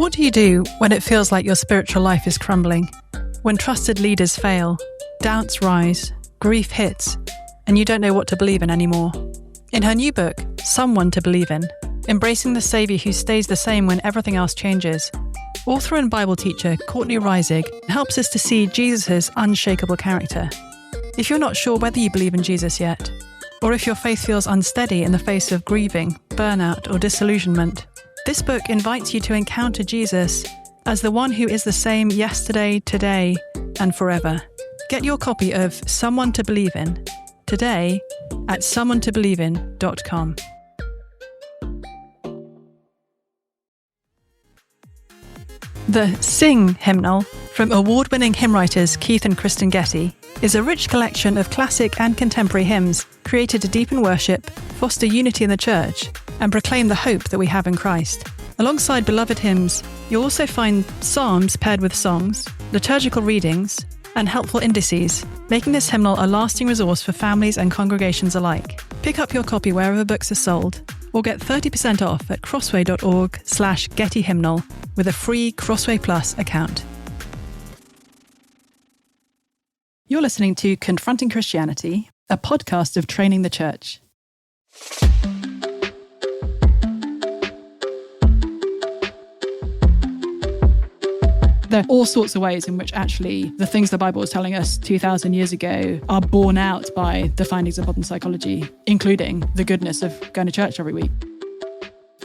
What do you do when it feels like your spiritual life is crumbling? When trusted leaders fail, doubts rise, grief hits, and you don't know what to believe in anymore? In her new book, Someone to Believe In, embracing the Saviour who stays the same when everything else changes, author and Bible teacher Courtney Reisig helps us to see Jesus' unshakable character. If you're not sure whether you believe in Jesus yet, or if your faith feels unsteady in the face of grieving, burnout, or disillusionment, this book invites you to encounter Jesus as the one who is the same yesterday, today, and forever. Get your copy of Someone to Believe In today at someonetobelievein.com. The Sing hymnal from award-winning hymn writers Keith and Kristen Getty is a rich collection of classic and contemporary hymns created to deepen worship, foster unity in the church, and proclaim the hope that we have in Christ. Alongside beloved hymns, you'll also find psalms paired with songs, liturgical readings, and helpful indices, making this hymnal a lasting resource for families and congregations alike. Pick up your copy wherever books are sold, or get 30% off at crossway.org/Getty hymnal with a free Crossway Plus account. You're listening to Confronting Christianity, a podcast of Training the Church. There are all sorts of ways in which actually the things the Bible was telling us 2,000 years ago are borne out by the findings of modern psychology, including the goodness of going to church every week.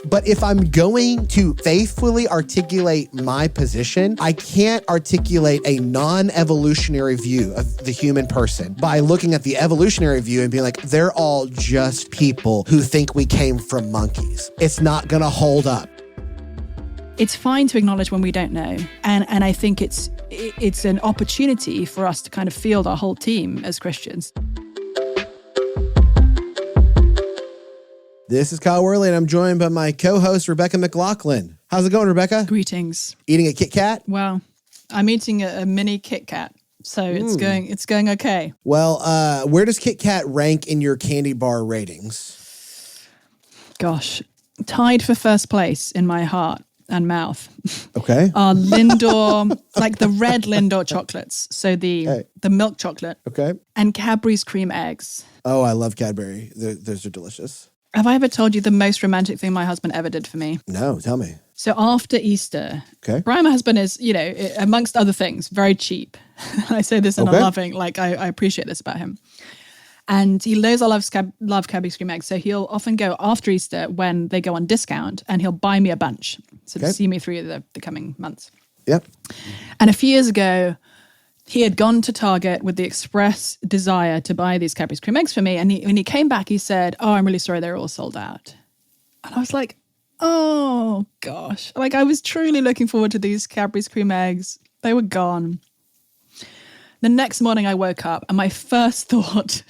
But if I'm going to faithfully articulate my position, I can't articulate a non-evolutionary view of the human person by looking at the evolutionary view and being like, they're all just people who think we came from monkeys. It's not going to hold up. It's fine to acknowledge when we don't know. And I think it's an opportunity for us to kind of field our whole team as Christians. This is Kyle Worley, and I'm joined by my co-host, Rebecca McLaughlin. How's it going, Rebecca? Greetings. Eating a Kit Kat? Well, I'm eating a mini Kit Kat, so it's going okay. Well, where does Kit Kat rank in your candy bar ratings? Gosh, tied for first place in my heart and mouth. Okay. Are Lindor, like the red Lindor chocolates, so the milk chocolate. Okay. And Cadbury's cream eggs. Oh, I love Cadbury. Those are delicious. Have I ever told you the most romantic thing my husband ever did for me? No, tell me. So after Easter, Brian, my husband, is, amongst other things, very cheap. I say this in a loving, I appreciate this about him. And he knows I love Cadbury's cream eggs, so he'll often go after Easter when they go on discount, and he'll buy me a bunch to see me through the coming months. Yep. And a few years ago, he had gone to Target with the express desire to buy these Cadbury's cream eggs for me. And when he came back, he said, "Oh, I'm really sorry, they're all sold out." And I was like, oh, gosh. I was truly looking forward to these Cadbury's cream eggs. They were gone. The next morning I woke up and my first thought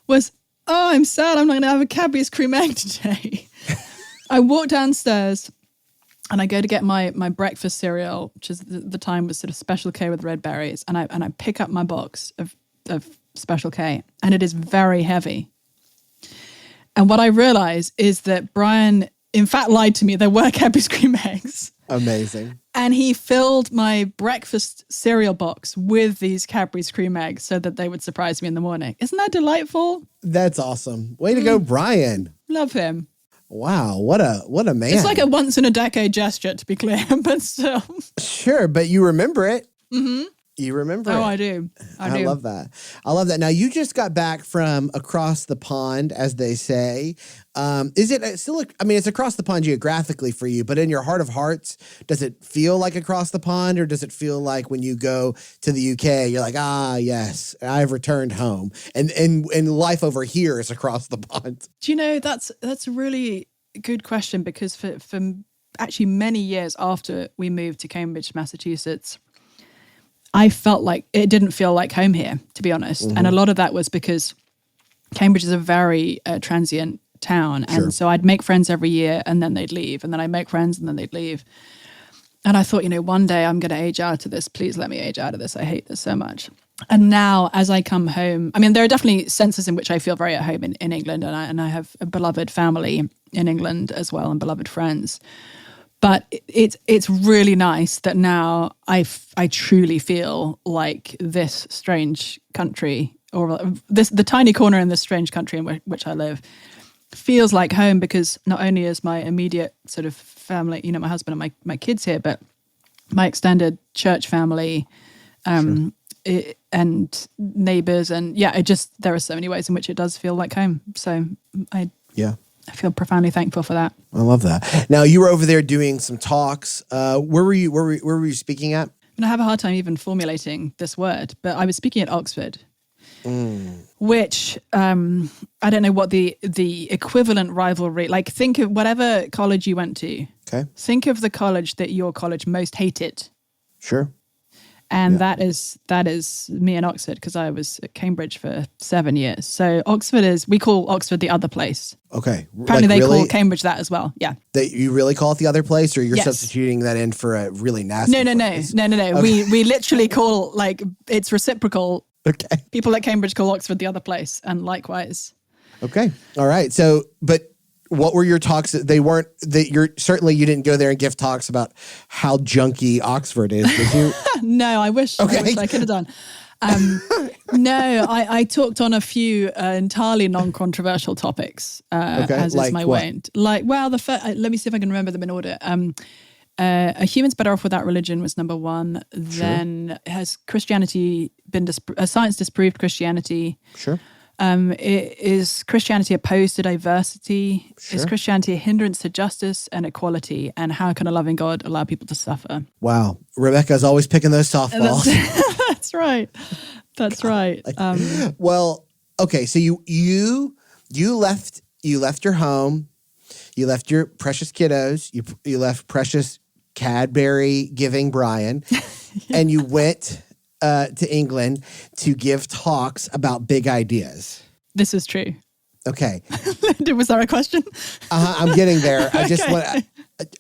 was, oh, I'm sad I'm not going to have a Cadbury's cream egg today. I walked downstairs and I go to get my breakfast cereal, which is the time was sort of Special K with red berries. And I pick up my box of Special K, and it is very heavy. And what I realize is that Brian, in fact, lied to me. There were Cadbury's cream eggs. Amazing. And he filled my breakfast cereal box with these Cadbury's cream eggs so that they would surprise me in the morning. Isn't that delightful? That's awesome. Way to go, Brian. Love him. Wow, what a man. It's like a once in a decade gesture, to be clear, but still. Sure, but you remember it. Mm-hmm. You remember it. Oh, I do. I do. love that. I love that. Now, you just got back from across the pond, as they say. Is it still, it's across the pond geographically for you, but in your heart of hearts, does it feel like across the pond, or does it feel like when you go to the UK, you're like, yes, I've returned home, and life over here is across the pond? Do you know, that's a really good question, because for actually many years after we moved to Cambridge, Massachusetts, I felt like it didn't feel like home here, to be honest. Mm-hmm. And a lot of that was because Cambridge is a very transient town. And Sure. so I'd make friends every year and then they'd leave. And then I'd make friends and then they'd leave. And I thought, one day I'm going to age out of this. Please let me age out of this. I hate this so much. And now as I come home, there are definitely senses in which I feel very at home in England. And I have a beloved family in England as well, and beloved friends. But it's really nice that now I truly feel like this strange country, or the tiny corner in this strange country in which I live, feels like home, because not only is my immediate sort of family, my husband and my kids here, but my extended church family, and neighbors, and there are so many ways in which it does feel like home. So I feel profoundly thankful for that. I love that. Now, you were over there doing some talks. Where were you speaking at? And I have a hard time even formulating this word, but I was speaking at Oxford, which I don't know what the equivalent rivalry, like think of whatever college you went to. Okay. Think of the college that your college most hated. Sure. And that is me in Oxford, because I was at Cambridge for 7 years. So we call Oxford the other place. Okay. Apparently they call Cambridge that as well. Yeah. You really call it the other place, or you're substituting that in for a really nasty place? No. Okay. We literally call, like, it's reciprocal. Okay. People at Cambridge call Oxford the other place, and likewise. Okay. All right. So, but what were your talks? You didn't go there and give talks about how junky Oxford is, did you? No, I wish I could have done. No, I talked on a few entirely non-controversial topics, as is my way. Like, well, let me see if I can remember them in order. A human's better off without religion was number one. Sure. Then has Christianity been science disproved Christianity? Sure. Is Christianity opposed to diversity? Sure. Is Christianity a hindrance to justice and equality? And how can a loving God allow people to suffer? Wow. Rebecca's always picking those softballs. That's right. That's right. Well, okay. So you left your home, you left your precious kiddos, you left precious Cadbury giving Brian, and you went to England to give talks about big ideas. This is true. Okay. Was that a question? I'm getting there. I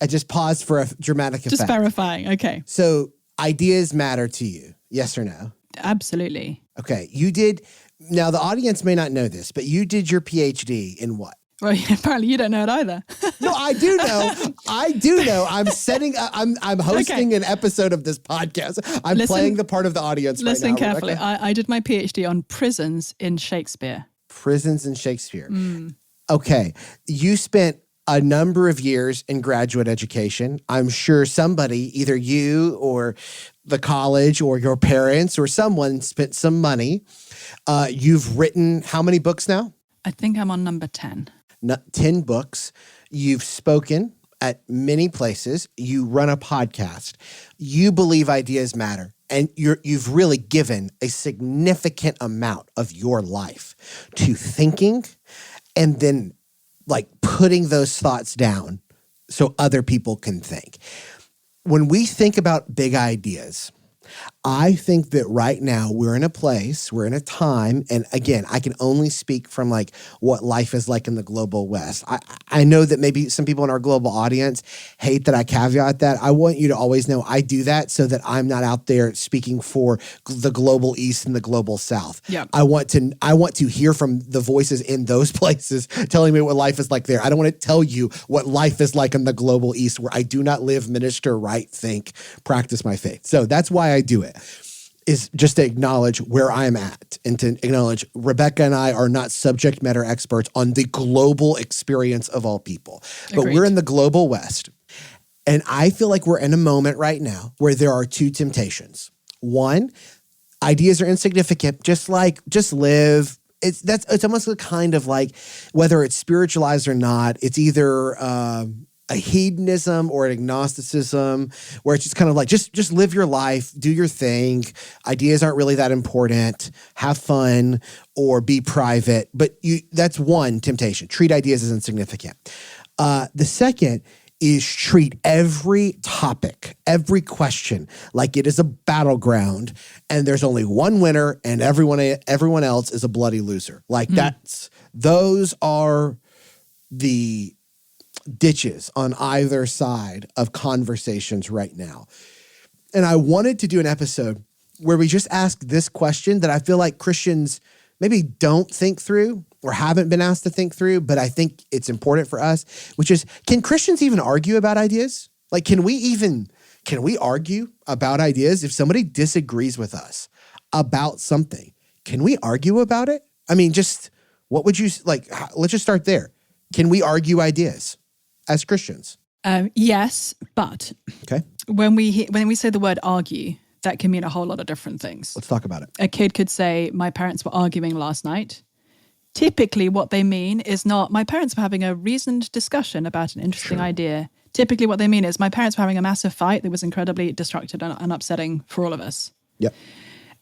just paused for a dramatic effect. Just verifying. Okay. So ideas matter to you, yes or no? Absolutely. Okay. You did. Now the audience may not know this, but you did your PhD in what? Well, apparently you don't know it either. No, I do know. I'm hosting an episode of this podcast. I'm playing the part of the audience right now. Listen carefully. I did my PhD on prisons in Shakespeare. Prisons in Shakespeare. Okay. You spent a number of years in graduate education. I'm sure somebody, either you or the college or your parents or someone, spent some money. You've written how many books now? I think I'm on number 10. 10 books. You've spoken at many places. You run a podcast. You believe ideas matter. And you've really given a significant amount of your life to thinking and then like putting those thoughts down so other people can think. When we think about big ideas, I think that right now we're in a time, and again, I can only speak from like what life is like in the global West. I know that maybe some people in our global audience hate that I caveat that. I want you to always know I do that so that I'm not out there speaking for the global East and the global South. Yeah. I want to hear from the voices in those places telling me what life is like there. I don't want to tell you what life is like in the global East where I do not live, minister, write, think, practice my faith. So that's why I do it. Is just to acknowledge where I'm at and to acknowledge Rebecca and I are not subject matter experts on the global experience of all people. But Agreed. We're in the global West. And I feel like we're in a moment right now where there are two temptations. One, ideas are insignificant. Just live. It's almost a kind of like, whether it's spiritualized or not, it's either a hedonism or an agnosticism where it's just kind of like, just live your life, do your thing. Ideas aren't really that important. Have fun or be private. But that's one temptation. Treat ideas as insignificant. The second is treat every topic, every question like it is a battleground and there's only one winner and everyone else is a bloody loser. Like those are the ditches on either side of conversations right now. And I wanted to do an episode where we just ask this question that I feel like Christians maybe don't think through or haven't been asked to think through, but I think it's important for us, which is, can Christians even argue about ideas? Like, can we argue about ideas? If somebody disagrees with us about something, can we argue about it? I mean, just what would you, like, let's just start there. Can we argue ideas as Christians? Yes, but Okay. when we say the word argue, that can mean a whole lot of different things. Let's talk about it. A kid could say, my parents were arguing last night. Typically what they mean is not, my parents were having a reasoned discussion about an interesting idea. Typically what they mean is, my parents were having a massive fight that was incredibly destructive and upsetting for all of us. Yep.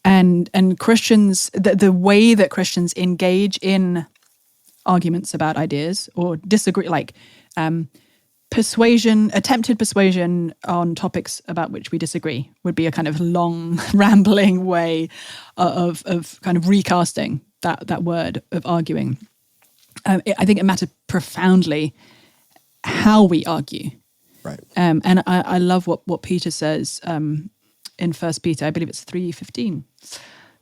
And Christians, the way that Christians engage in arguments about ideas or disagree, like attempted persuasion on topics about which we disagree, would be a kind of long, rambling way of kind of recasting that word of arguing. I think it matters profoundly how we argue. Right. And I love what Peter says in 1 Peter, I believe it's 3:15,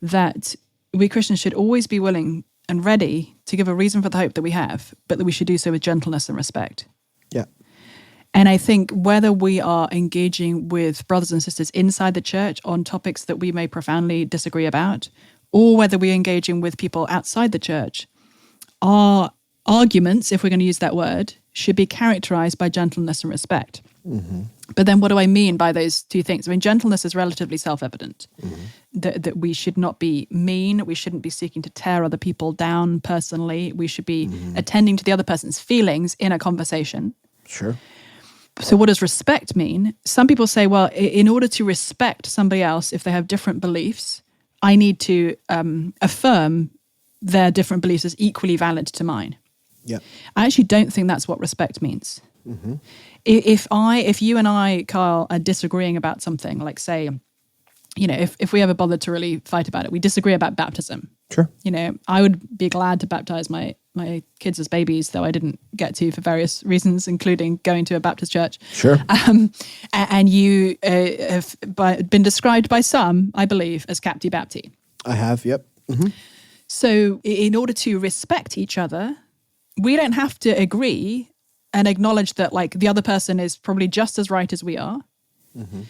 that we Christians should always be willing and ready to give a reason for the hope that we have, but that we should do so with gentleness and respect. Yeah. And I think whether we are engaging with brothers and sisters inside the church on topics that we may profoundly disagree about, or whether we're engaging with people outside the church, our arguments, if we're going to use that word, should be characterized by gentleness and respect. Mm-hmm. But then what do I mean by those two things? I mean, gentleness is relatively self-evident, that we should not be mean. We shouldn't be seeking to tear other people down personally. We should be attending to the other person's feelings in a conversation. Sure. So what does respect mean? Some people say, well, in order to respect somebody else, if they have different beliefs, I need to affirm their different beliefs as equally valid to mine. Yeah. I actually don't think that's what respect means. Mm-hmm. If you and I, Kyle, are disagreeing about something, like say, if we ever bothered to really fight about it, we disagree about baptism. Sure. I would be glad to baptize my kids as babies, though I didn't get to for various reasons, including going to a Baptist church. Sure. And you have been described by some, I believe, as Capti Bapti. I have, yep. Mm-hmm. So in order to respect each other, we don't have to agree and acknowledge that like the other person is probably just as right as we are. Mm-hmm.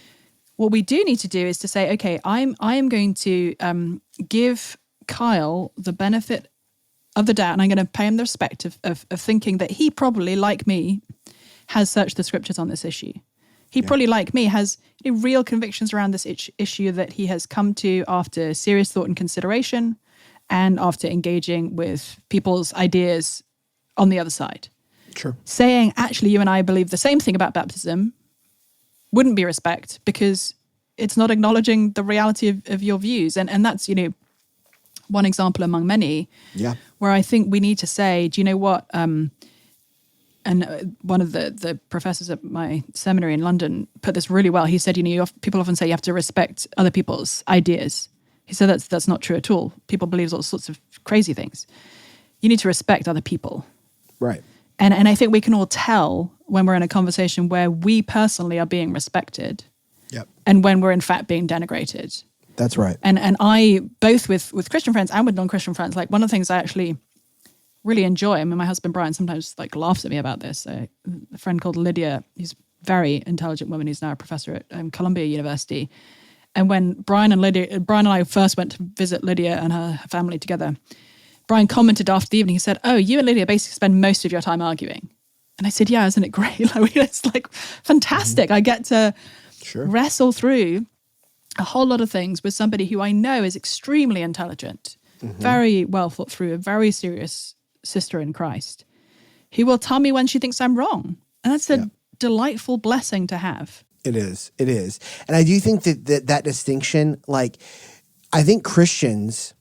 What we do need to do is to say, okay, I am going to give Kyle the benefit of the doubt, and I'm going to pay him the respect of thinking that he probably, like me, has searched the scriptures on this issue. He probably, like me, has real convictions around this issue that he has come to after serious thought and consideration, and after engaging with people's ideas on the other side. Sure. Saying, actually, you and I believe the same thing about baptism wouldn't be respect, because it's not acknowledging the reality of your views. And that's, one example among many, where I think we need to say, do you know what? And one of the professors at my seminary in London put this really well. He said, people often say you have to respect other people's ideas. He said that's not true at all. People believe all sorts of crazy things. You need to respect other people. Right. And I think we can all tell when we're in a conversation where we personally are being respected, and when we're in fact being denigrated. That's right. And I, both with Christian friends and with non-Christian friends, like one of the things I actually really enjoy, I mean, my husband Brian sometimes like laughs at me about this. A friend called Lydia, who's a very intelligent woman, who's now a professor at Columbia University. And when Brian and I first went to visit Lydia and her family together, Brian commented after the evening, he said, oh, you and Lydia basically spend most of your time arguing. And I said, yeah, isn't it great? It's like fantastic. I get to wrestle through a whole lot of things with somebody who I know is extremely intelligent, very well thought through, a very serious sister in Christ, who will tell me when she thinks I'm wrong. And that's a delightful blessing to have. It is. It is. And I do think that distinction, like, I think Christians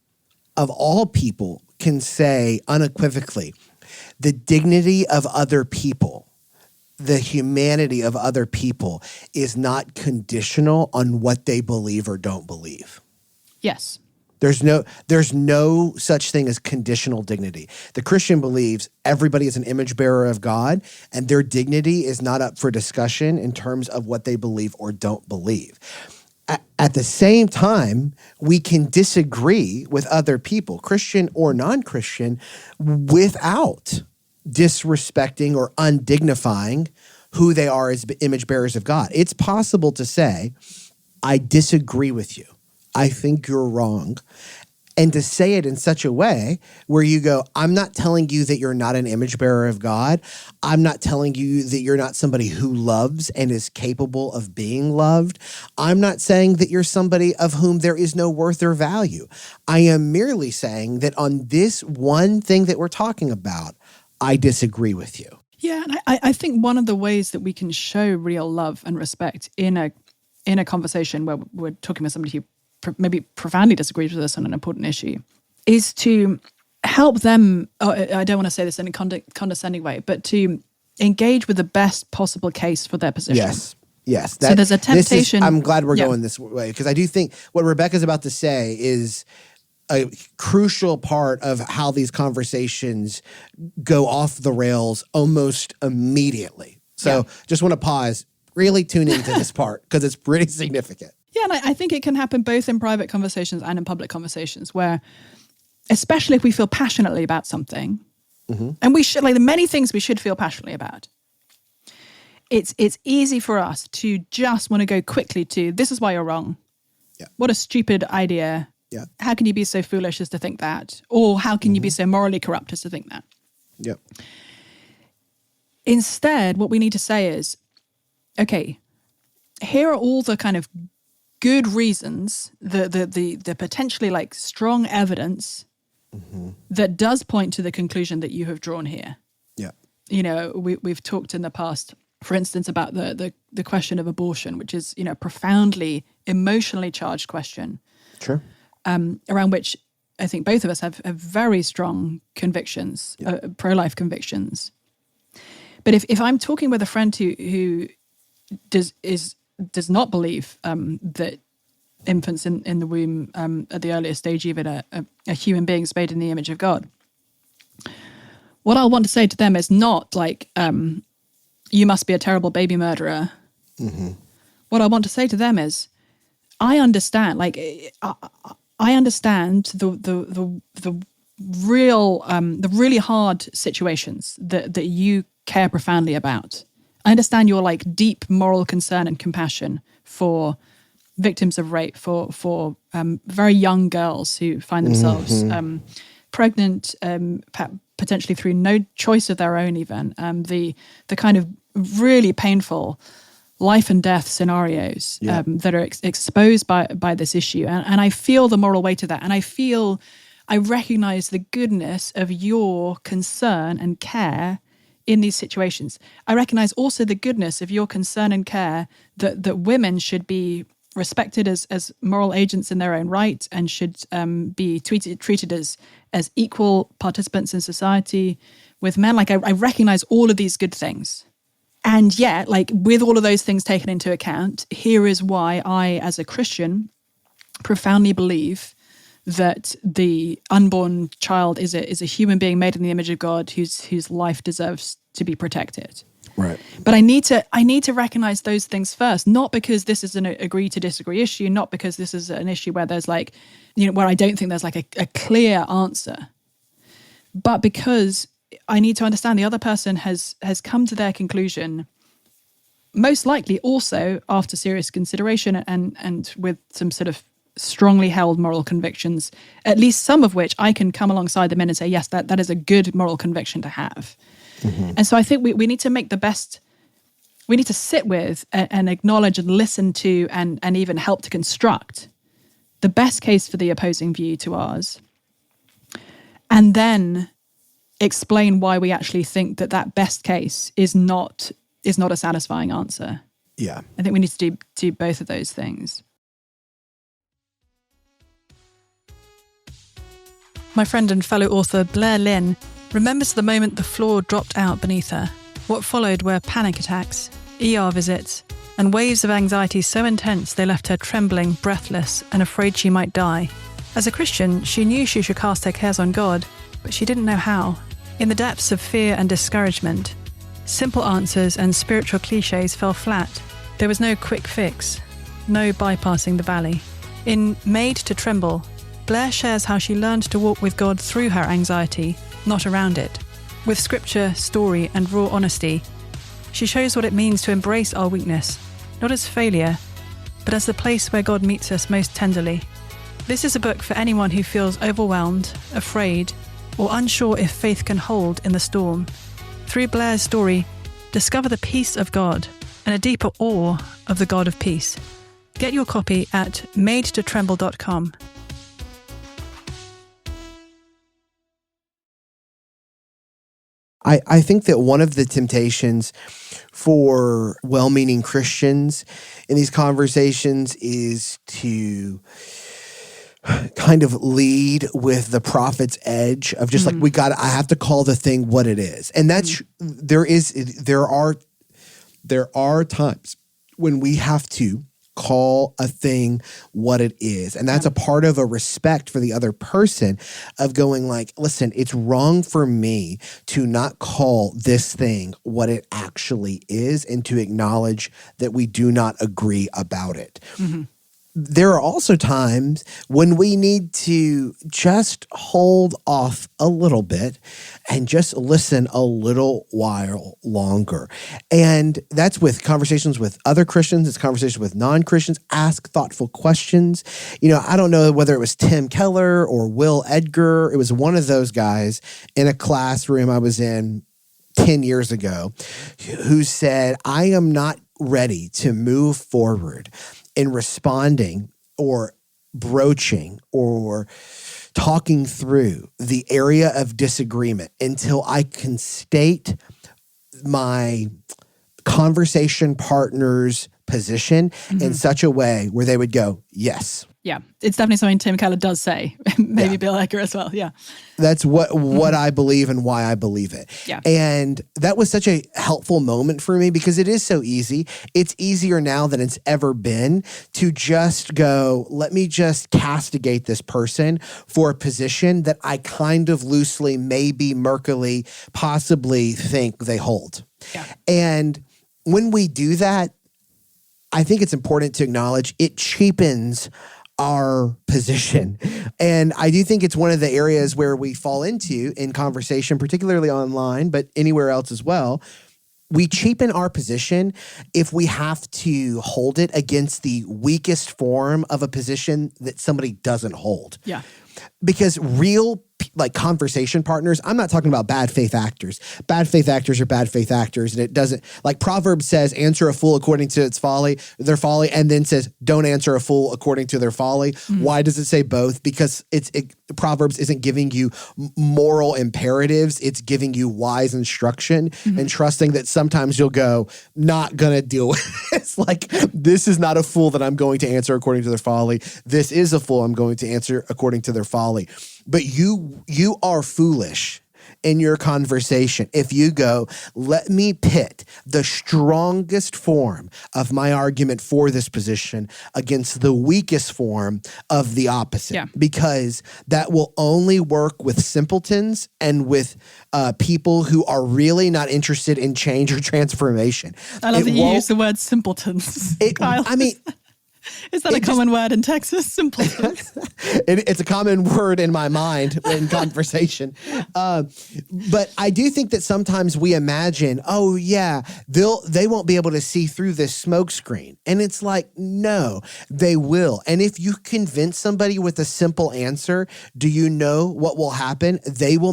of all people can say unequivocally, the dignity of other people, the humanity of other people is not conditional on what they believe or don't believe. Yes. There's no such thing as conditional dignity. The Christian believes everybody is an image bearer of God, and their dignity is not up for discussion in terms of what they believe or don't believe. At the same time, we can disagree with other people, Christian or non-Christian, without disrespecting or undignifying who they are as image bearers of God. It's possible to say, I disagree with you. I think you're wrong. And to say it in such a way where you go, I'm not telling you that you're not an image bearer of God. I'm not telling you that you're not somebody who loves and is capable of being loved. I'm not saying that you're somebody of whom there is no worth or value. I am merely saying that on this one thing that we're talking about, I disagree with you. Yeah, and I think one of the ways that we can show real love and respect in a conversation where we're talking with somebody who maybe profoundly disagrees with us on an important issue is to help them, I don't want to say this in a condescending way, but to engage with the best possible case for their position. Yes. So there's a temptation. I'm glad we're going this way, because I do think what Rebecca's about to say is a crucial part of how these conversations go off the rails almost immediately. So just want to pause, really tune into this part because it's pretty significant. Yeah, and I think it can happen both in private conversations and in public conversations where, especially if we feel passionately about something, and we should, like the many things we should feel passionately about, it's easy for us to just want to go quickly to, this is why you're wrong. Yeah. What a stupid idea. Yeah. How can you be so foolish as to think that? Or how can you be so morally corrupt as to think that? Yep. Instead, what we need to say is, okay, here are all the kind of good reasons, the potentially like strong evidence that does point to the conclusion that you have drawn here. Yeah. You know, we've talked in the past, for instance, about the question of abortion, which is, you know, a profoundly emotionally charged question. Sure. Around which I think both of us have very strong convictions, pro-life convictions. But if I'm talking with a friend who does not believe that infants in the womb at the earliest stage even are human beings made in the image of God, what I'll want to say to them is not like, you must be a terrible baby murderer. What I want to say to them is, I understand, like, I understand the really hard situations that you care profoundly about. I understand your like deep moral concern and compassion for victims of rape, for very young girls who find themselves pregnant, potentially through no choice of their own even, the kind of really painful life and death scenarios that are exposed by this issue. And I feel the moral weight of that. And I recognize the goodness of your concern and care in these situations. I recognize also the goodness of your concern and care that women should be respected as moral agents in their own right and should be treated as equal participants in society with men. Like I recognize all of these good things. And yet, like with all of those things taken into account, here is why I, as a Christian, profoundly believe that the unborn child is a human being made in the image of God whose life deserves to be protected. Right. But I need to recognize those things first, not because this is an agree to disagree issue, not because this is an issue where there's like, you know, where I don't think there's like a clear answer, but because I need to understand the other person has come to their conclusion, most likely also after serious consideration and with some sort of strongly held moral convictions, at least some of which I can come alongside them in and say, yes, that is a good moral conviction to have. And so I think we need to make the best, we need to sit with and acknowledge and listen to and even help to construct the best case for the opposing view to ours. And then explain why we actually think that best case is not a satisfying answer. Yeah. I think we need to do both of those things. My friend and fellow author Blair Lynn remembers the moment the floor dropped out beneath her. What followed were panic attacks, ER visits, and waves of anxiety so intense they left her trembling, breathless, and afraid she might die. As a Christian, she knew she should cast her cares on God, but she didn't know how. In the depths of fear and discouragement, simple answers and spiritual cliches fell flat. There was no quick fix, no bypassing the valley. In Made to Tremble, Blair shares how she learned to walk with God through her anxiety, not around it. With scripture, story, and raw honesty, She shows what it means to embrace our weakness, not as failure, but as the place where God meets us most tenderly. This is a book for anyone who feels overwhelmed, afraid, or unsure if faith can hold in the storm. Through Blair's story, discover the peace of God and a deeper awe of the God of peace. Get your copy at madetotremble.com. I think that one of the temptations for well-meaning Christians in these conversations is to kind of lead with the prophet's edge of just like, I have to call the thing what it is. And that's, there are times when we have to call a thing what it is. And that's a part of a respect for the other person of going like, listen, it's wrong for me to not call this thing what it actually is and to acknowledge that we do not agree about it. Mm-hmm. There are also times when we need to just hold off a little bit and just listen a little while longer. And that's with conversations with other Christians. It's conversations with non-Christians. Ask thoughtful questions. I don't know whether it was Tim Keller or Will Edgar. It was one of those guys in a classroom I was in 10 years ago who said, I am not ready to move forward in responding or broaching or talking through the area of disagreement until I can state my conversation partner's position in such a way where they would go, yes. Yeah, it's definitely something Tim Keller does say. Maybe Bill Edgar as well, yeah. That's what I believe and why I believe it. Yeah. And that was such a helpful moment for me because it is so easy. It's easier now than it's ever been to just go, let me just castigate this person for a position that I kind of loosely, maybe murkily, possibly think they hold. Yeah. And when we do that, I think it's important to acknowledge it cheapens our position. And I do think it's one of the areas where we fall into in conversation, particularly online, but anywhere else as well. We cheapen our position if we have to hold it against the weakest form of a position that somebody doesn't hold. Yeah. Because real conversation partners, I'm not talking about bad faith actors. Bad faith actors are bad faith actors. And it doesn't, like Proverbs says, answer a fool according to their folly, and then says, don't answer a fool according to their folly. Why does it say both? Because Proverbs isn't giving you moral imperatives. It's giving you wise instruction and trusting that sometimes you'll go, not going to deal with it. It's like, this is not a fool that I'm going to answer according to their folly. This is a fool I'm going to answer according to their folly. But you are foolish in your conversation if you go, let me pit the strongest form of my argument for this position against the weakest form of the opposite. Yeah. Because that will only work with simpletons and with people who are really not interested in change or transformation. I love that you use the word simpletons, Kyle. I mean... Is that a common word in Texas? Simpletons. It's a common word in my mind in conversation. But I do think that sometimes we imagine, oh yeah, they won't be able to see through this smoke screen. And it's like, no, they will. And if you convince somebody with a simple answer, do you know what will happen? They will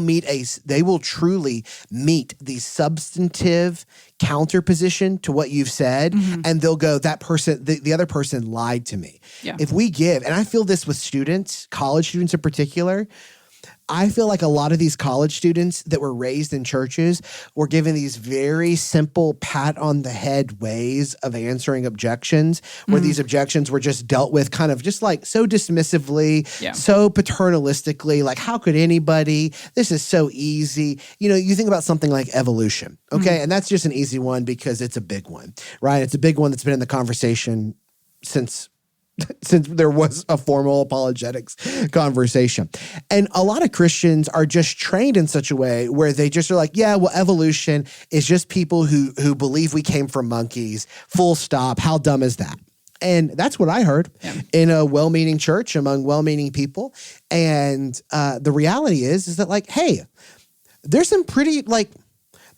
truly meet the substantive counter position to what you've said, and they'll go, that person, the other person lied to me. Yeah. If we give, and I feel this with students, college students in particular, I feel like a lot of these college students that were raised in churches were given these very simple pat on the head ways of answering objections, where these objections were just dealt with kind of just like so dismissively, so paternalistically, like how could anybody, this is so easy. You think about something like evolution, okay? And that's just an easy one because it's a big one, right? It's a big one that's been in the conversation since there was a formal apologetics conversation. And a lot of Christians are just trained in such a way where they just are like, yeah, well, evolution is just people who believe we came from monkeys, full stop. How dumb is that? And that's what I heard in a well-meaning church among well-meaning people. And the reality is that like, hey, there's some pretty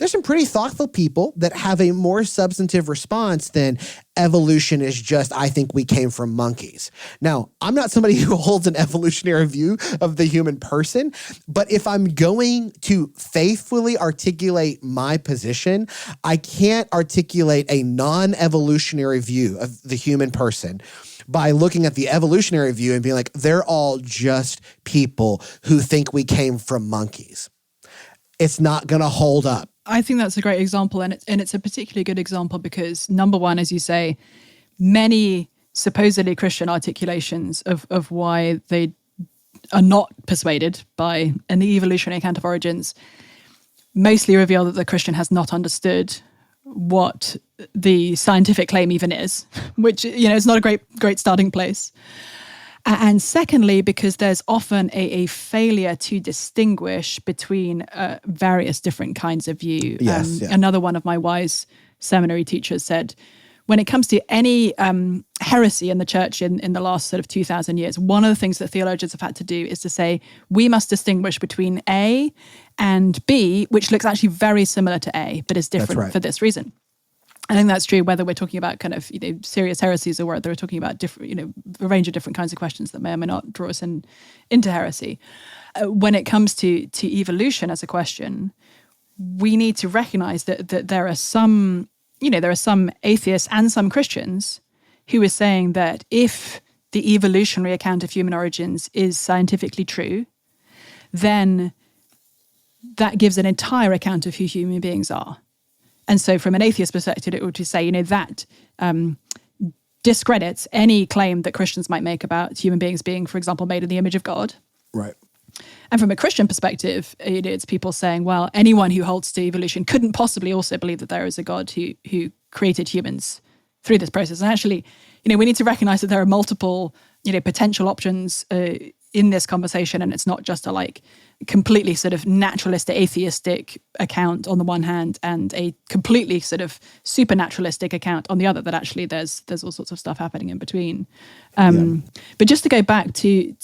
there's some pretty thoughtful people that have a more substantive response than evolution is just, I think we came from monkeys. Now, I'm not somebody who holds an evolutionary view of the human person, but if I'm going to faithfully articulate my position, I can't articulate a non-evolutionary view of the human person by looking at the evolutionary view and being like, they're all just people who think we came from monkeys. It's not going to hold up. I think that's a great example, and it's a particularly good example because, number one, as you say, many supposedly Christian articulations of why they are not persuaded by an evolutionary account of origins mostly reveal that the Christian has not understood what the scientific claim even is, which, is not a great starting place. And secondly, because there's often a failure to distinguish between various different kinds of view. Yes, yeah. Another one of my wise seminary teachers said, when it comes to any heresy in the church in the last sort of 2,000 years, one of the things that theologians have had to do is to say, we must distinguish between A and B, which looks actually very similar to A, but is different for this reason. I think that's true whether we're talking about kind of serious heresies or whether we're talking about different, a range of different kinds of questions that may or may not draw us into heresy. When it comes to evolution as a question, we need to recognize that there are some atheists and some Christians who are saying that if the evolutionary account of human origins is scientifically true, then that gives an entire account of who human beings are. And so from an atheist perspective, it would say, that discredits any claim that Christians might make about human beings being, for example, made in the image of God. Right. And from a Christian perspective, it's people saying, well, anyone who holds to evolution couldn't possibly also believe that there is a God who created humans through this process. And actually, we need to recognize that there are multiple, potential options in this conversation, and it's not just a completely sort of naturalistic, atheistic account on the one hand, and a completely sort of supernaturalistic account on the other. That actually there's all sorts of stuff happening in between. But just to go back to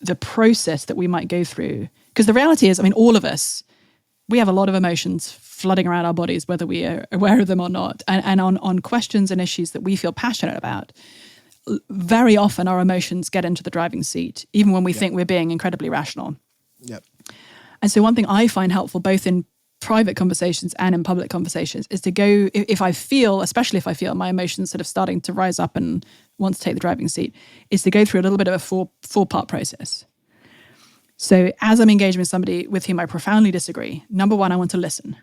the process that we might go through, because the reality is, all of us, we have a lot of emotions flooding around our bodies, whether we are aware of them or not, and on questions and issues that we feel passionate about. Very often our emotions get into the driving seat, even when we think we're being incredibly rational. Yep. And so one thing I find helpful, both in private conversations and in public conversations, is to go, especially if I feel my emotions sort of starting to rise up and want to take the driving seat, is to go through a little bit of a four-part process. So as I'm engaging with somebody with whom I profoundly disagree, number one, I want to listen.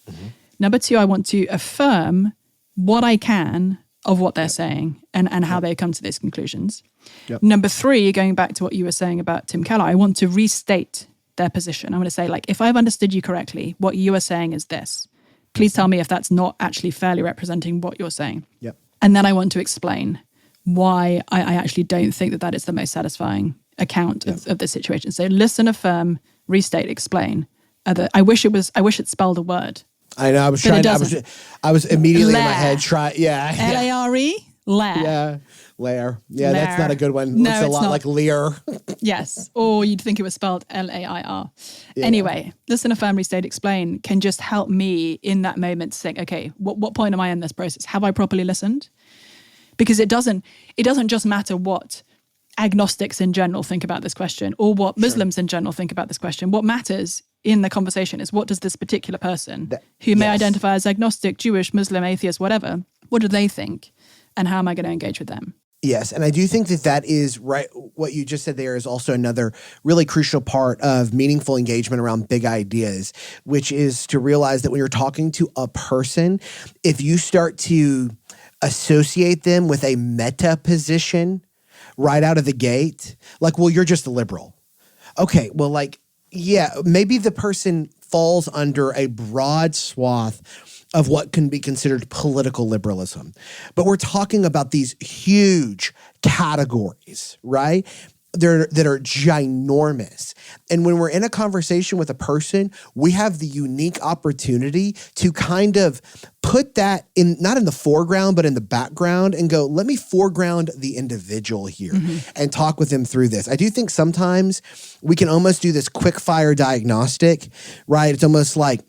Mm-hmm. Number two, I want to affirm what I can of what they're saying and how they come to these conclusions. Yep. Number three, going back to what you were saying about Tim Keller, I want to restate their position. I'm going to say, if I've understood you correctly, what you are saying is this. Please tell me if that's not actually fairly representing what you're saying. Yep. And then I want to explain why I actually don't think that is the most satisfying account of the situation. So listen, affirm, restate, explain. I wish it spelled a word. I know. I was trying. I was immediately in my head trying. Yeah. L-A-R-E. Lair. Yeah. Lair. Yeah. Lair. That's not a good one. No, it's a lot like Lear. Yes. Or you'd think it was spelled L-A-I-R. Yeah. Anyway, listen, affirm, restate, explain can just help me in that moment to think, okay, what point am I in this process? Have I properly listened? Because it doesn't just matter what agnostics in general think about this question or what Muslims in general think about this question. What matters in the conversation is what does this particular person who may identify as agnostic, Jewish, Muslim, atheist, whatever, what do they think and how am I going to engage with them? Yes, and I do think that is right. What you just said there is also another really crucial part of meaningful engagement around big ideas, which is to realize that when you're talking to a person, if you start to associate them with a meta position right out of the gate, you're just a liberal. Okay, well, maybe the person falls under a broad swath of what can be considered political liberalism. But we're talking about these huge categories, right? That are ginormous. And when we're in a conversation with a person, we have the unique opportunity to kind of put that in, not in the foreground, but in the background and go, let me foreground the individual here and talk with them through this. I do think sometimes we can almost do this quick fire diagnostic, right? It's almost like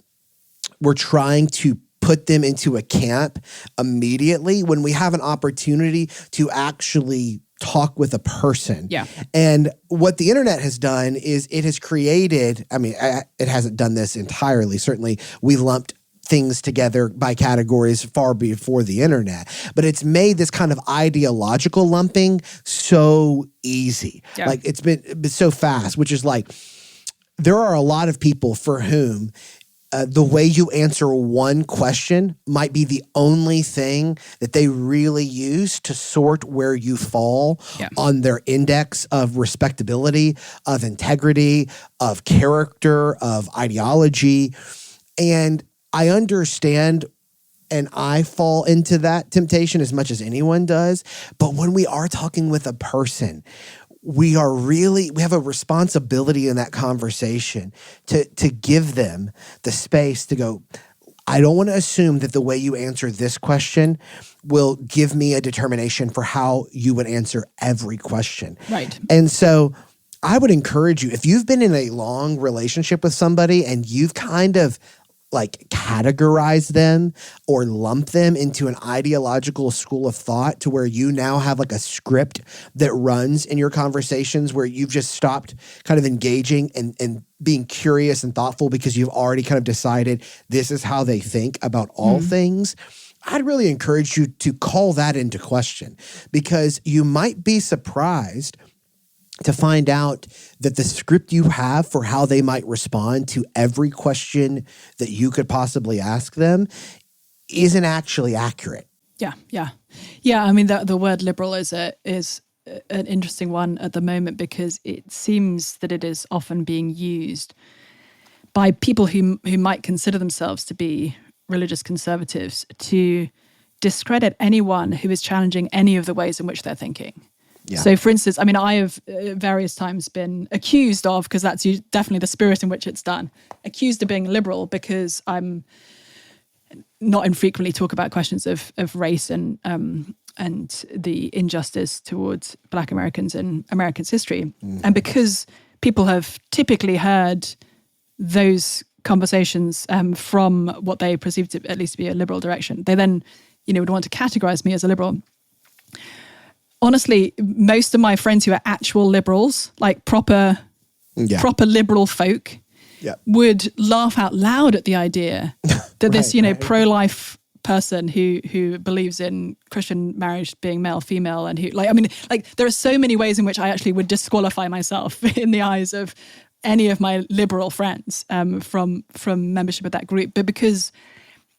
we're trying to put them into a camp immediately when we have an opportunity to actually talk with a person. Yeah. And what the internet has done is it has created, I mean, it hasn't done this entirely. Certainly, we lumped things together by categories far before the internet, but it's made this kind of ideological lumping so easy. Yeah. Like it's been so fast, which is like, there are a lot of people for whom the way you answer one question might be the only thing that they really use to sort where you fall on their index of respectability, of integrity, of character, of ideology. And I understand, and I fall into that temptation as much as anyone does. But when we are talking with a person, we have a responsibility in that conversation to give them the space to go, I don't want to assume that the way you answer this question will give me a determination for how you would answer every question. Right. And so I would encourage you, if you've been in a long relationship with somebody and you've kind of like categorize them or lump them into an ideological school of thought to where you now have like a script that runs in your conversations where you've just stopped kind of engaging and being curious and thoughtful because you've already kind of decided this is how they think about all things. I'd really encourage you to call that into question, because you might be surprised to find out that the script you have for how they might respond to every question that you could possibly ask them isn't actually accurate. Yeah. I mean, the word liberal is an interesting one at the moment, because it seems that it is often being used by people who might consider themselves to be religious conservatives to discredit anyone who is challenging any of the ways in which they're thinking. Yeah. So, for instance, I mean, I have various times been accused of, because that's definitely the spirit in which it's done, accused of being liberal because I'm not infrequently talk about questions of race and the injustice towards Black Americans in America's history. And because people have typically heard those conversations from what they perceive to at least be a liberal direction, they then, would want to categorize me as a liberal. Honestly, most of my friends who are actual liberals, like proper liberal folk, would laugh out loud at the idea that this, pro-life person who believes in Christian marriage being male-female and who, there are so many ways in which I actually would disqualify myself in the eyes of any of my liberal friends from membership of that group. But because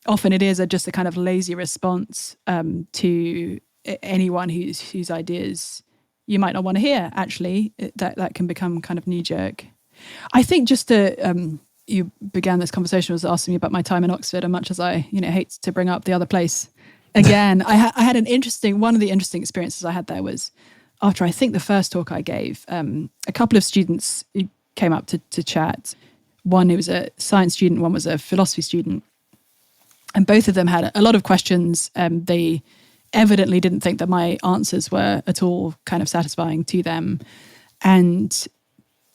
often it is just a kind of lazy response to anyone whose ideas you might not want to hear, actually, that can become kind of knee-jerk. I think just to, you began this conversation was asking me about my time in Oxford, and much as I, hate to bring up the other place again, I had one of the interesting experiences I had there was after I think the first talk I gave, a couple of students came up to chat. One who was a science student, one was a philosophy student, and both of them had a lot of questions. They evidently didn't think that my answers were at all kind of satisfying to them. And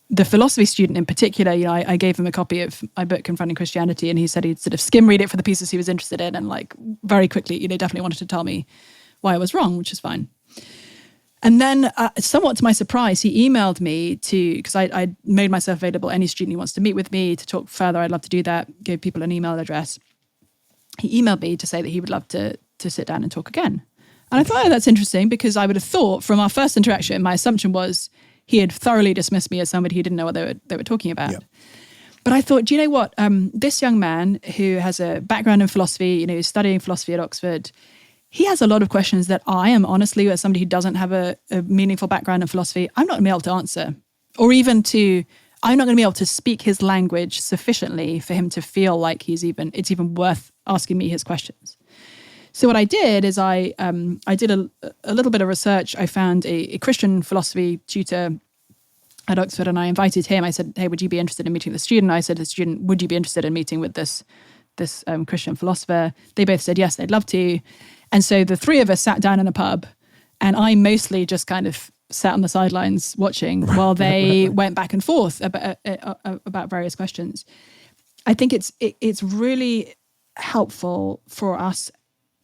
the philosophy student in particular, I gave him a copy of my book, Confronting Christianity, and he said he'd sort of skim read it for the pieces he was interested in, and very quickly, definitely wanted to tell me why I was wrong, which is fine. And then, somewhat to my surprise, he emailed me because I made myself available. Any student who wants to meet with me to talk further, I'd love to do that. Give people an email address. He emailed me to say that he would love to sit down and talk again. And I thought, that's interesting, because I would have thought from our first interaction, my assumption was he had thoroughly dismissed me as somebody who didn't know what they were talking about. Yep. But I thought, do you know what? This young man who has a background in philosophy, is studying philosophy at Oxford, he has a lot of questions that I am honestly, as somebody who doesn't have a meaningful background in philosophy, I'm not going to be able to answer. Or even I'm not going to be able to speak his language sufficiently for him to feel like it's even worth asking me his questions. So what I did is I did a little bit of research. I found a Christian philosophy tutor at Oxford, and I invited him. I said, hey, would you be interested in meeting the student? I said to the student, would you be interested in meeting with this Christian philosopher? They both said, yes, they'd love to. And so the three of us sat down in a pub, and I mostly just kind of sat on the sidelines watching while they went back and forth about various questions. I think it's really helpful for us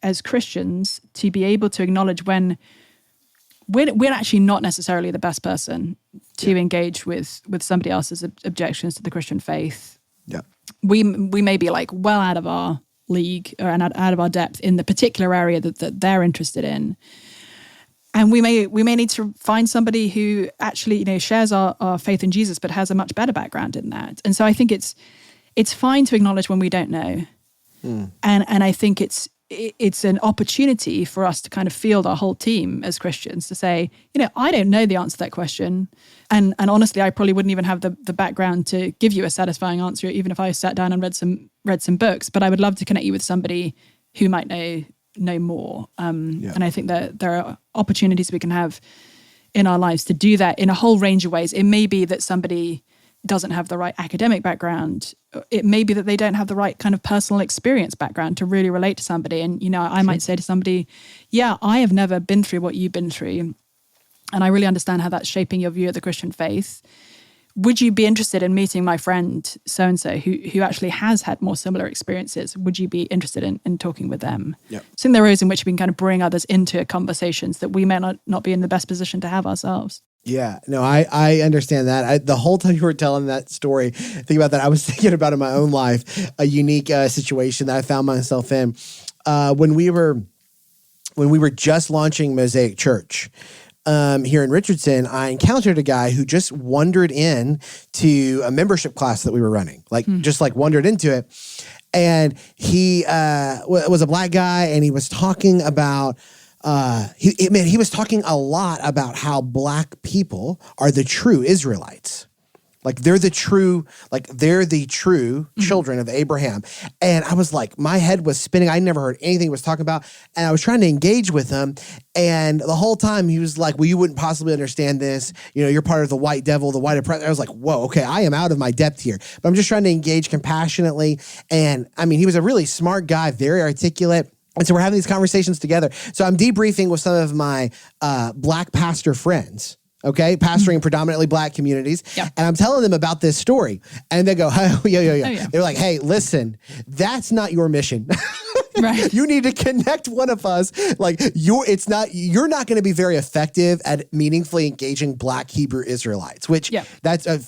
as Christians to be able to acknowledge when we're actually not necessarily the best person to engage with somebody else's objections to the Christian faith. Yeah. We may be like well out of our league or out of our depth in the particular area that they're interested in. And we may need to find somebody who actually, shares our faith in Jesus, but has a much better background in that. And so I think it's fine to acknowledge when we don't know. And I think it's an opportunity for us to kind of field our whole team as Christians to say, I don't know the answer to that question. And honestly, I probably wouldn't even have the background to give you a satisfying answer, even if I sat down and read some books. But I would love to connect you with somebody who might know more. And I think that there are opportunities we can have in our lives to do that in a whole range of ways. It may be that somebody doesn't have the right academic background. It may be that they don't have the right kind of personal experience background to really relate to somebody. And, I might say to somebody, I have never been through what you've been through. And I really understand how that's shaping your view of the Christian faith. Would you be interested in meeting my friend so-and-so who actually has had more similar experiences? Would you be interested in talking with them? Yep. So there are ways in which we can kind of bring others into conversations that we may not be in the best position to have ourselves. Yeah, no, I understand that. The whole time you were telling that story, think about that. I was thinking about in my own life, a unique situation that I found myself in when we were just launching Mosaic Church here in Richardson. I encountered a guy who just wandered in to a membership class that we were running, just wandered into it, and he was a black guy, and he was talking about. He was talking a lot about how black people are the true Israelites. They're the true children of Abraham. And I was like, my head was spinning. I never heard anything he was talking about. And I was trying to engage with him. And the whole time he was like, well, you wouldn't possibly understand this. You're part of the white devil, the white oppressor. I was like, whoa, okay, I am out of my depth here. But I'm just trying to engage compassionately. And I mean, he was a really smart guy, very articulate. And so we're having these conversations together. So I'm debriefing with some of my black pastor friends, okay, pastoring predominantly black communities. Yep. And I'm telling them about this story. And they go, oh, yeah. Oh, yeah. They're like, hey, listen, that's not your mission. Right. You need to connect one of us. You're not going to be very effective at meaningfully engaging black Hebrew Israelites, which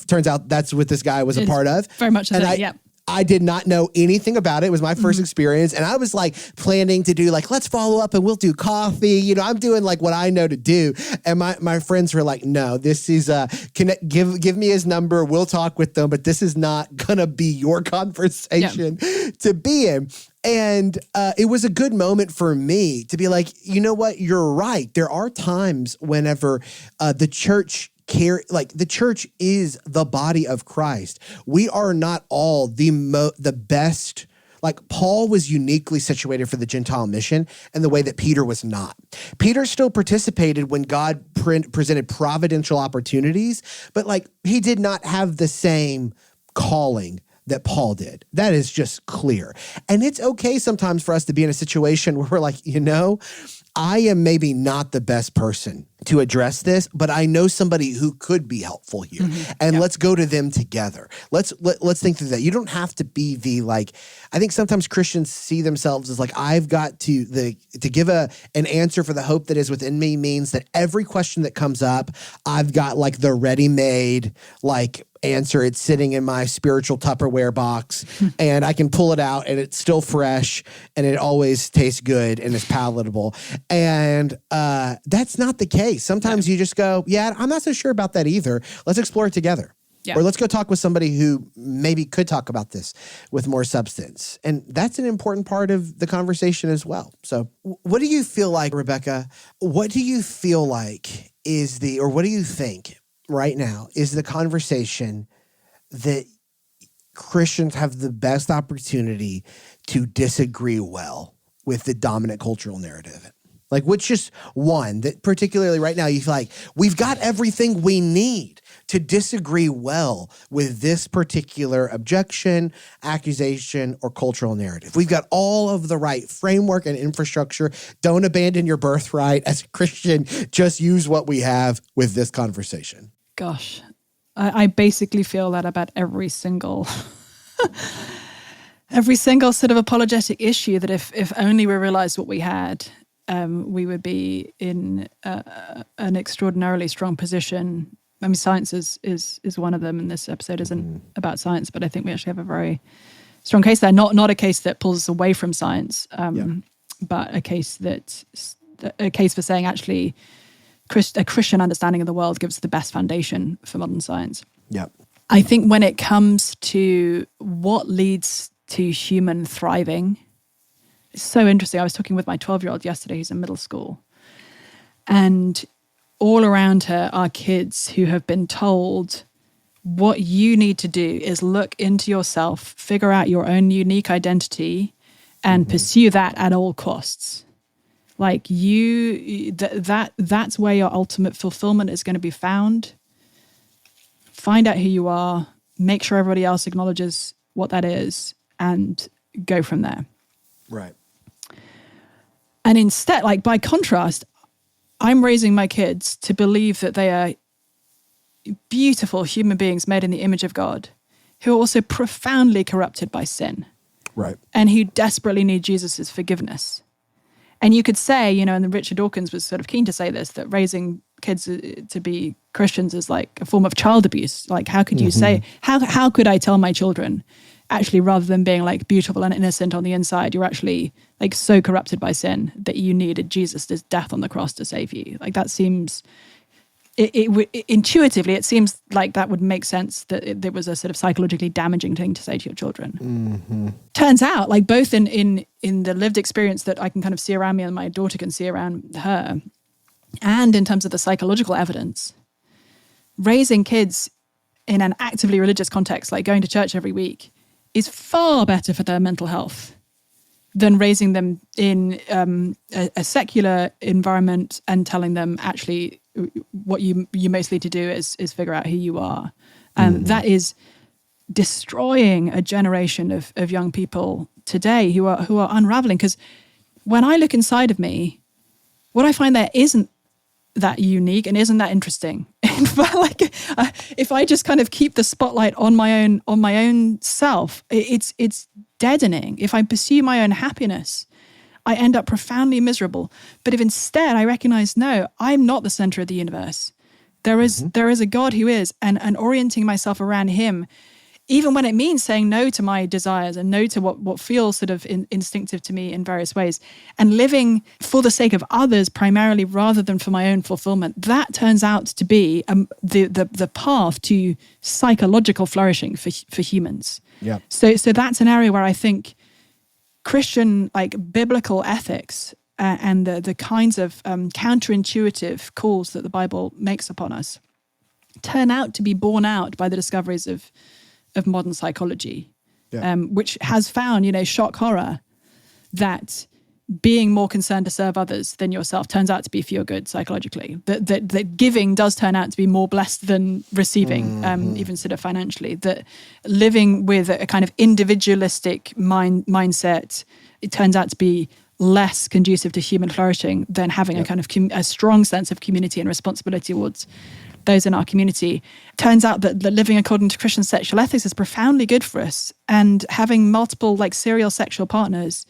turns out that's what this guy was a part of. Very much so, I did not know anything about it. It was my first experience. And I was planning to do let's follow up and we'll do coffee. I'm doing what I know to do. And my friends were like, no, this is, give me his number. We'll talk with them, but this is not going to be your conversation to be in. And it was a good moment for me to be like, you know what? You're right. There are times whenever the church the church is the body of Christ. We are not all the best. Paul was uniquely situated for the Gentile mission in the way that Peter was not. Peter still participated when God presented providential opportunities, but he did not have the same calling that Paul did. That is just clear. And it's okay sometimes for us to be in a situation where we're like, I am maybe not the best person to address this, but I know somebody who could be helpful here. Mm-hmm. And let's go to them together. Let's think through that. You don't have to be I think sometimes Christians see themselves as I've got to give an answer for the hope that is within me means that every question that comes up, I've got the ready-made answer. It's sitting in my spiritual Tupperware box and I can pull it out and it's still fresh and it always tastes good and it's palatable. And that's not the case. Sometimes you just go, I'm not so sure about that either. Let's explore it together. Yeah. Or let's go talk with somebody who maybe could talk about this with more substance. And that's an important part of the conversation as well. So what do you feel like, Rebecca? What do you feel like what do you think right now is the conversation that Christians have the best opportunity to disagree well with the dominant cultural narrative? Which is one that particularly right now you feel like we've got everything we need to disagree well with this particular objection, accusation, or cultural narrative. We've got all of the right framework and infrastructure. Don't abandon your birthright. As a Christian, just use what we have with this conversation. Gosh, I basically feel that about every single Every single sort of apologetic issue that if only we realized what we had, we would be in an extraordinarily strong position. I mean, science is one of them, and this episode isn't about science, but I think we actually have a very strong case there. Not a case that pulls us away from science, but a case for saying actually a Christian understanding of the world gives the best foundation for modern science. Yeah. I think when it comes to what leads to human thriving, it's so interesting. I was talking with my 12-year-old yesterday who's in middle school, and all around her are kids who have been told what you need to do is look into yourself, figure out your own unique identity, and pursue that at all costs. Like that's where your ultimate fulfillment is going to be found. Find out who you are, make sure everybody else acknowledges what that is, and go from there. Right. And instead, like by contrast, I'm raising my kids to believe that they are beautiful human beings made in the image of God, who are also profoundly corrupted by sin. Right. And who desperately need Jesus' forgiveness. And you could say, and Richard Dawkins was sort of keen to say this, that raising kids to be Christians is like a form of child abuse. Like, how could you say, how could I tell my children, actually, rather than being like beautiful and innocent on the inside, you're actually like so corrupted by sin that you needed Jesus' death on the cross to save you? Like that seems, intuitively, it seems like that would make sense, that there was a sort of psychologically damaging thing to say to your children. Turns out, like both in the lived experience that I can kind of see around me and my daughter can see around her, and in terms of the psychological evidence, raising kids in an actively religious context, like going to church every week, is far better for their mental health than raising them in a secular environment and telling them actually what you mostly need to do is figure out who you are. And that is destroying a generation of young people today who are unraveling. Because when I look inside of me, what I find there isn't that unique and isn't that interesting. But if I just kind of keep the spotlight on my own self, it's deadening. If I pursue my own happiness, I end up profoundly miserable. But if instead I recognize, no, I'm not the center of the universe. There is a God who is, and orienting myself around him, even when it means saying no to my desires and no to what feels sort of instinctive to me in various ways, and living for the sake of others primarily rather than for my own fulfillment, that turns out to be the path to psychological flourishing for humans. Yeah. So that's an area where I think Christian, like biblical ethics and the kinds of counterintuitive calls that the Bible makes upon us turn out to be borne out by the discoveries of modern psychology, which has found, shock horror, that being more concerned to serve others than yourself turns out to be for your good psychologically. That giving does turn out to be more blessed than receiving, even sort of financially. That living with a kind of individualistic mindset, it turns out to be less conducive to human flourishing than having a kind of a strong sense of community and responsibility towards those in our community. Turns out that living according to Christian sexual ethics is profoundly good for us, and having multiple like serial sexual partners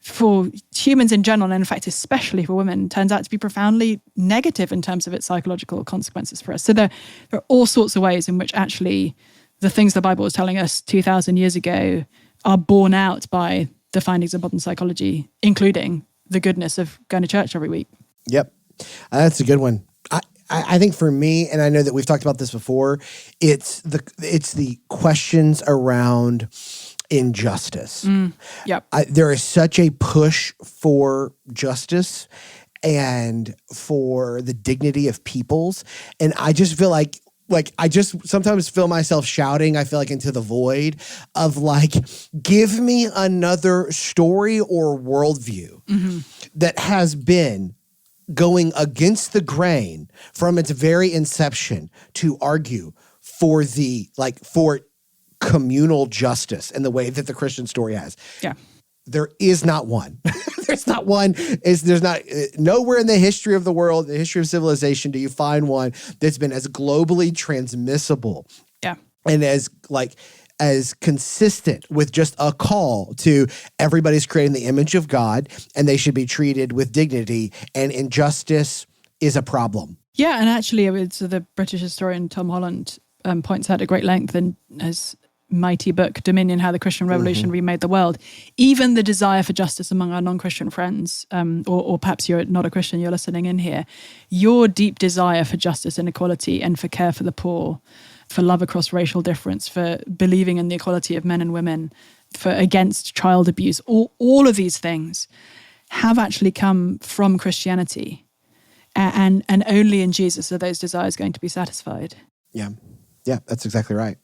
for humans in general, and in fact especially for women, turns out to be profoundly negative in terms of its psychological consequences for us. So there are all sorts of ways in which actually the things the Bible was telling us 2,000 years ago are borne out by the findings of modern psychology, including the goodness of going to church every week. Yep. That's a good one. I think for me, and I know that we've talked about this before, it's the questions around injustice. Yep. There is such a push for justice and for the dignity of peoples, and I just feel like I just sometimes feel myself shouting, I feel like into the void of like, give me another story or worldview that has been going against the grain from its very inception to argue for for communal justice in the way that the Christian story has. Yeah. There is not one. There's not one. There's not nowhere in the history of the world, the history of civilization, do you find one that's been as globally transmissible. Yeah. And as like as consistent with just a call to everybody's creating the image of God and they should be treated with dignity, and injustice is a problem. Yeah, and actually, the British historian Tom Holland points out at great length in his mighty book, Dominion, How the Christian Revolution Remade the World, even the desire for justice among our non-Christian friends, or perhaps you're not a Christian, you're listening in here, your deep desire for justice and equality and for care for the poor, for love across racial difference, for believing in the equality of men and women, for against child abuse, all of these things have actually come from Christianity. And only in Jesus are those desires going to be satisfied. Yeah, that's exactly right.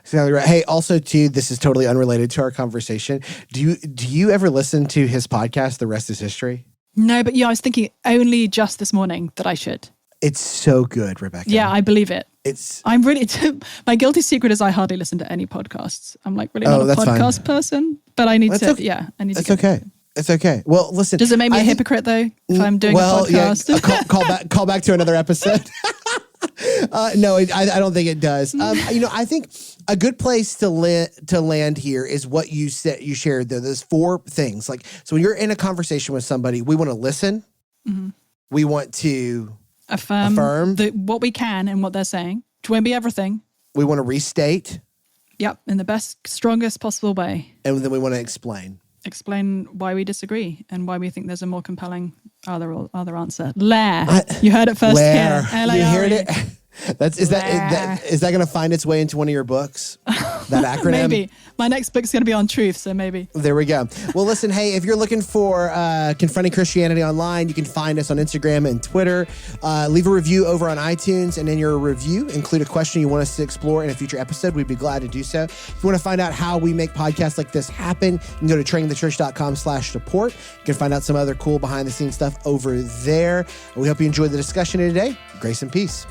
Exactly right. Hey, also too, this is totally unrelated to our conversation. Do you ever listen to his podcast, The Rest is History? No, but I was thinking only just this morning that I should. It's so good, Rebecca. Yeah, I believe it. I'm really, my guilty secret is I hardly listen to any podcasts. I'm like really not a podcast person, but I need to. I need to. It's okay. It's okay. Well, listen. Does it make me a hypocrite though if I'm doing a podcast? Yeah, call back to another episode. No, I don't think it does. I think a good place to land here is what you said. You shared there's 4 things. Like, so when you're in a conversation with somebody, we want to listen. Mm-hmm. We want to affirm what we can and what they're saying. It won't be everything. We want to restate. Yep, in the best, strongest possible way. And then we want to explain why we disagree and why we think there's a more compelling other answer. You heard it first here. You heard it? Is that going to find its way into one of your books? That acronym? Maybe. My next book's going to be on truth, so maybe. There we go. Well, listen, hey, if you're looking for Confronting Christianity Online, you can find us on Instagram and Twitter. Leave a review over on iTunes, and in your review, include a question you want us to explore in a future episode. We'd be glad to do so. If you want to find out how we make podcasts like this happen, you can go to trainingthechurch.com/support. You can find out some other cool behind-the-scenes stuff over there. We hope you enjoyed the discussion today. Grace and peace.